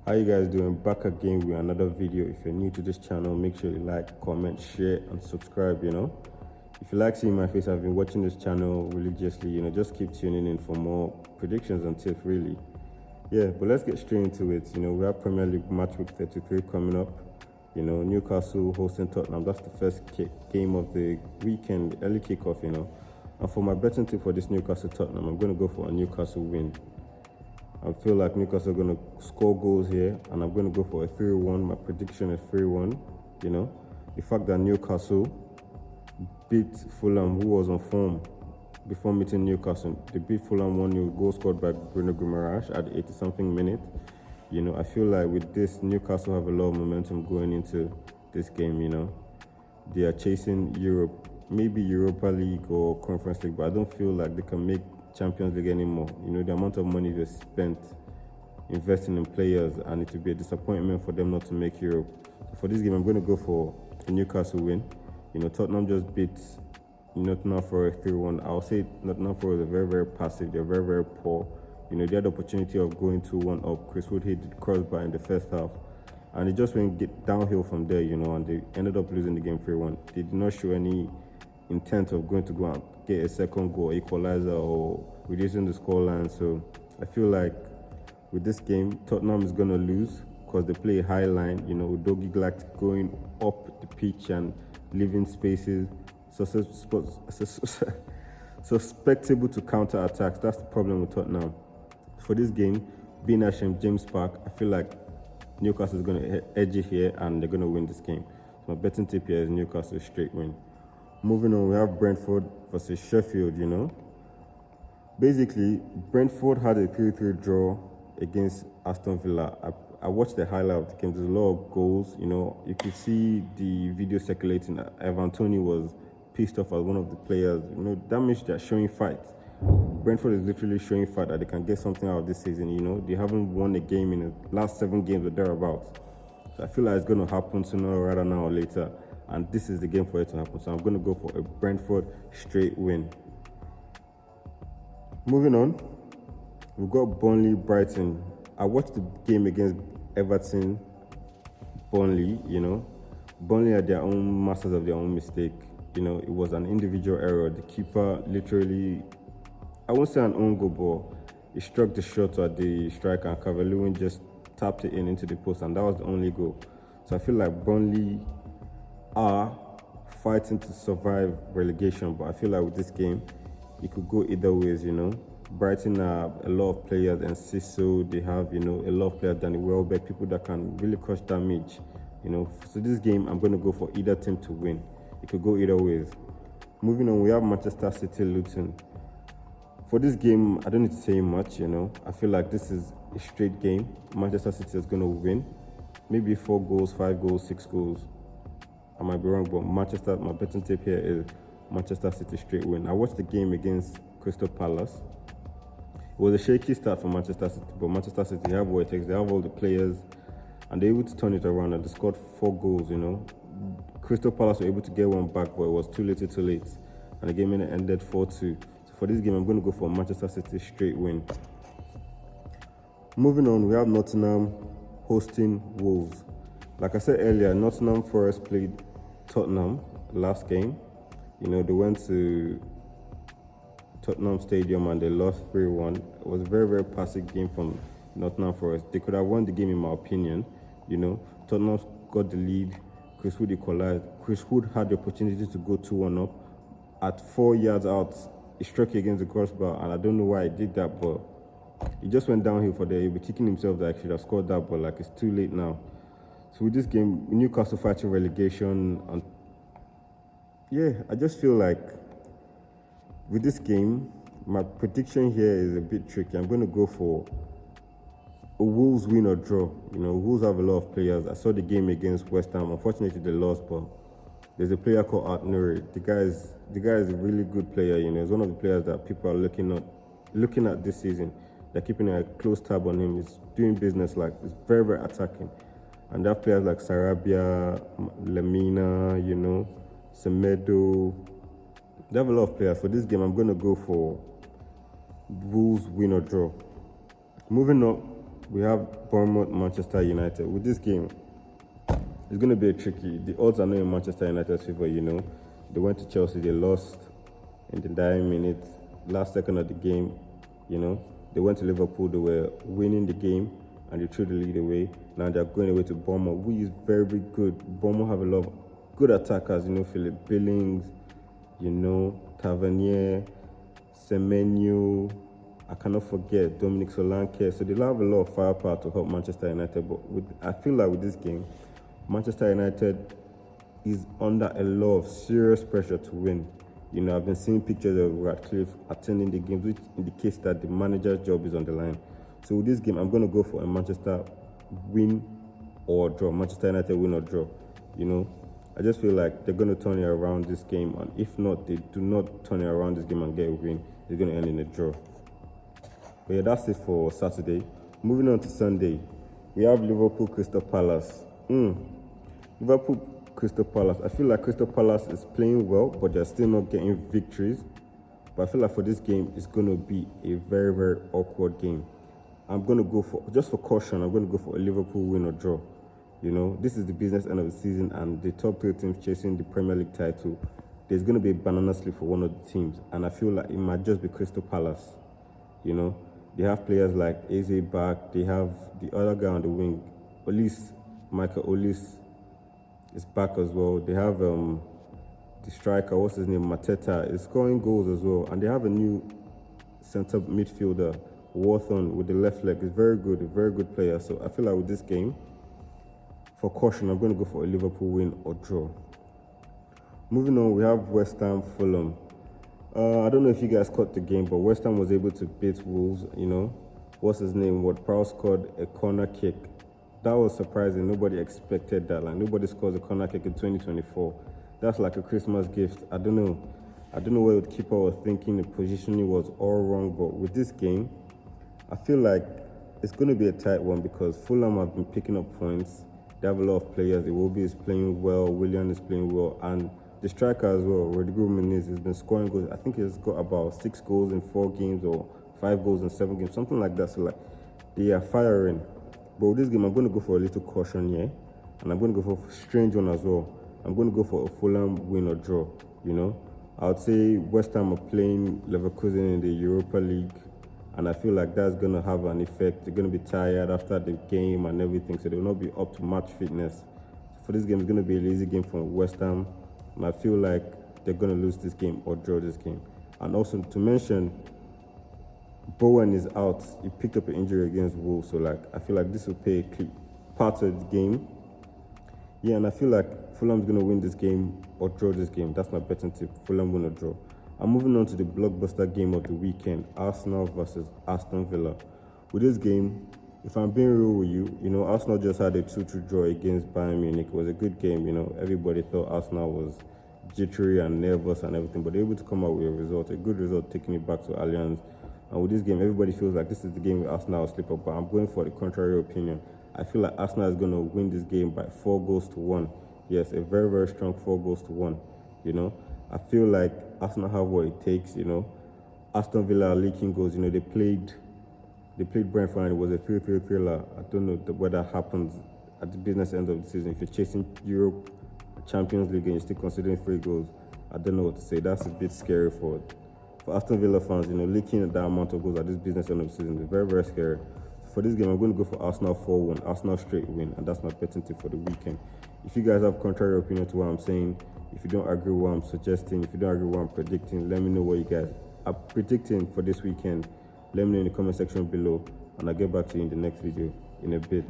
How you guys doing? Back again with another video. If you're new to this channel, make sure you like, comment, share, and subscribe. If you like seeing my face, I've been watching this channel religiously. Just keep tuning in for more predictions and tips, really. Yeah, but let's get straight into it. We have Premier League match week 33 coming up. Newcastle hosting Tottenham. That's the first game of the weekend, early kickoff. And for my betting tip for this Newcastle Tottenham, I'm going to go for a Newcastle win. I feel like Newcastle are going to score goals here, and I'm going to go for a 3-1. My prediction is 3-1. The fact that Newcastle beat Fulham, who was on form before meeting Newcastle. They beat Fulham 1-0, goal scored by Bruno Guimaraes at 80-something minute. I feel like with this, Newcastle have a lot of momentum going into this game. They are chasing Europe, maybe Europa League or Conference League, but I don't feel like they can make Champions League anymore. The amount of money they spent investing in players, and it would be a disappointment for them not to make Europe. So for this game, I'm going to go for a Newcastle win. Tottenham just beat Nottingham Forest 3-1. I'll say Nottingham Forest are very, very passive. They're very, very poor. They had the opportunity of going 2-1 up. Chris Wood hit the crossbar in the first half, and it just went downhill from there. And they ended up losing the game 3-1. They did not show any intent of going to go and get a second goal, equalizer, or reducing the scoreline. So I feel like with this game, Tottenham is going to lose because they play a high line. Udogie likes going up the pitch and leaving spaces susceptible to counter attacks. That's the problem with Tottenham. For this game, being at James Park, I feel like Newcastle is going to edge it here and they're going to win this game. So my betting tip here is Newcastle straight win. Moving on, we have Brentford versus Sheffield. Basically, Brentford had a 3-3 draw against Aston Villa. I watched the highlight of the game. There's a lot of goals. You could see the video circulating. Evan Toney was pissed off at one of the players. That means they're showing fight. Brentford is literally showing fight that they can get something out of this season. They haven't won a game in the last 7 games or thereabouts. So I feel like it's going to happen sooner or rather now or later. And this is the game for it to happen. So I'm going to go for a Brentford straight win. Moving on, we've got Burnley-Brighton. I watched the game against Everton. Burnley, Burnley are their own masters of their own mistake. It was an individual error. The keeper literally, I won't say an own goal, but he struck the shot at the striker, and Calvert-Lewin just tapped it into the post, and that was the only goal. So I feel like Burnley are fighting to survive relegation, but I feel like with this game, it could go either ways. Brighton have a lot of players, and Siso, they have a lot of players, Danny Welbeck, people that can really cause damage. So this game, I'm going to go for either team to win. It could go either ways. Moving on, we have Manchester City Luton. For this game, I don't need to say much. I feel like this is a straight game. Manchester City is going to win, maybe 4 goals, 5 goals, 6 goals. I might be wrong, but my betting tip here is Manchester City straight win. I watched the game against Crystal Palace. It was a shaky start for Manchester City, but Manchester City have what it takes. They have all the players, and they're able to turn it around, and they scored 4 goals. Crystal Palace were able to get one back, but it was too little too late, and the game ended 4-2. So for this game, I'm going to go for Manchester City straight win. Moving on, we have Nottingham hosting Wolves. Like I said earlier, Nottingham Forest played Tottenham last game. They went to Tottenham Stadium and they lost 3-1. It was a very, very passive game from Nottingham Forest. They could have won the game, in my opinion. Tottenham got the lead. Chris Wood equalized. Chris Wood had the opportunity to go 2-1 up. At 4 yards out, he struck against the crossbar, and I don't know why he did that, but he just went downhill for there. He'll be kicking himself that he should have scored that, but it's too late now. So with this game, Newcastle fighting relegation, and yeah, I just feel like with this game, my prediction here is a bit tricky. I'm going to go for a Wolves win or draw. Wolves have a lot of players. I saw the game against West Ham. Unfortunately, they lost, but there's a player called Art Nuri. The guy is a really good player. He's one of the players that people are looking at this season. They're keeping a close tab on him. He's doing business. It's very, very attacking. And they have players like Sarabia, Lemina, Semedo. They have a lot of players. For this game, I'm going to go for Wolves win or draw. Moving up, we have Bournemouth, Manchester United. With this game, it's going to be a tricky. The odds are not in Manchester United's favor, you know. They went to Chelsea, they lost in the dying minutes, last second of the game, you know. They went to Liverpool, they were winning the game, and they threw the lead away. Now they're going away to Bournemouth, who is very, very good. Bournemouth have a lot of good attackers, you know, Philip Billings, you know, Tavernier, Semenyo, I cannot forget Dominic Solanke. So they'll have a lot of firepower to help Manchester United. But I feel like with this game, Manchester United is under a lot of serious pressure to win. You know, I've been seeing pictures of Radcliffe attending the games, which indicates that the manager's job is on the line. So with this game, I'm going to go for a Manchester win or draw. Manchester United win or draw. You know, I just feel like they're going to turn it around this game. And if not, they do not turn it around this game and get a win, it's going to end in a draw. But yeah, that's it for Saturday. Moving on to Sunday, we have Liverpool Crystal Palace. Liverpool Crystal Palace. I feel like Crystal Palace is playing well, but they're still not getting victories. But I feel like for this game, it's going to be a very, very awkward game. I'm going to go for, just for caution, I'm going to go for a Liverpool win or draw. You know, this is the business end of the season, and the top 3 teams chasing the Premier League title. There's going to be a banana slip for one of the teams, and I feel like it might just be Crystal Palace. You know, they have players like Eze back. They have the other guy on the wing, Michael Olise is back as well. They have the striker, what's his name, Mateta, is scoring goals as well. And they have a new centre midfielder, Warthon, with the left leg. Is very good, a very good player. So I feel like with this game, for caution, I'm going to go for a Liverpool win or draw. Moving on, we have West Ham, Fulham. I don't know if you guys caught the game, but West Ham was able to beat Wolves, you know. What's his name? Prowse scored a corner kick. That was surprising. Nobody expected that. Like, nobody scores a corner kick in 2024. That's like a Christmas gift. I don't know what the keeper was thinking. The positioning was all wrong. But with this game, I feel like it's going to be a tight one because Fulham have been picking up points. They have a lot of players. Iwobi is playing well. Willian is playing well. And the striker as well, Rodrigo Muniz, has been scoring goals. I think he's got about 6 goals in 4 games or 5 goals in 7 games, something like that. So, like, they are firing. But with this game, I'm going to go for a little caution here. And I'm going to go for a strange one as well. I'm going to go for a Fulham win or draw, you know. I would say West Ham are playing Leverkusen in the Europa League. And I feel like that's going to have an effect. They're going to be tired after the game and everything. So they will not be up to match fitness. For this game, it's going to be a lazy game from West Ham. And I feel like they're going to lose this game or draw this game. And also to mention, Bowen is out. He picked up an injury against Wolves. So, like, I feel like this will play a part of the game. Yeah, and I feel like Fulham's going to win this game or draw this game. That's my betting tip. Fulham win or draw. I'm moving on to the blockbuster game of the weekend, Arsenal versus Aston Villa. With this game, if I'm being real with you, you know, Arsenal just had a 2-2 draw against Bayern Munich. It was a good game, you know. Everybody thought Arsenal was jittery and nervous and everything, but they were able to come out with a result, a good result, taking it back to Allianz. And with this game, everybody feels like this is the game where Arsenal will slip up, but I'm going for the contrary opinion. I feel like Arsenal is going to win this game by 4-1. Yes, a very, very strong 4-1, you know. I feel like Arsenal have what it takes, you know. Aston Villa are leaking goals, you know. They played Brentford and it was a 3-3 thriller. I don't know whether that happens at the business end of the season. If you're chasing Europe, Champions League and you're still considering 3 goals, I don't know what to say. That's a bit scary for Aston Villa fans, you know, leaking that amount of goals at this business end of the season is very, very scary. For this game, I'm going to go for Arsenal 4-1, Arsenal straight win, and that's my betting tip for the weekend. If you guys have contrary opinion to what I'm saying, if you don't agree with what I'm suggesting, if you don't agree with what I'm predicting, let me know what you guys are predicting for this weekend. Let me know in the comment section below, and I'll get back to you in the next video in a bit.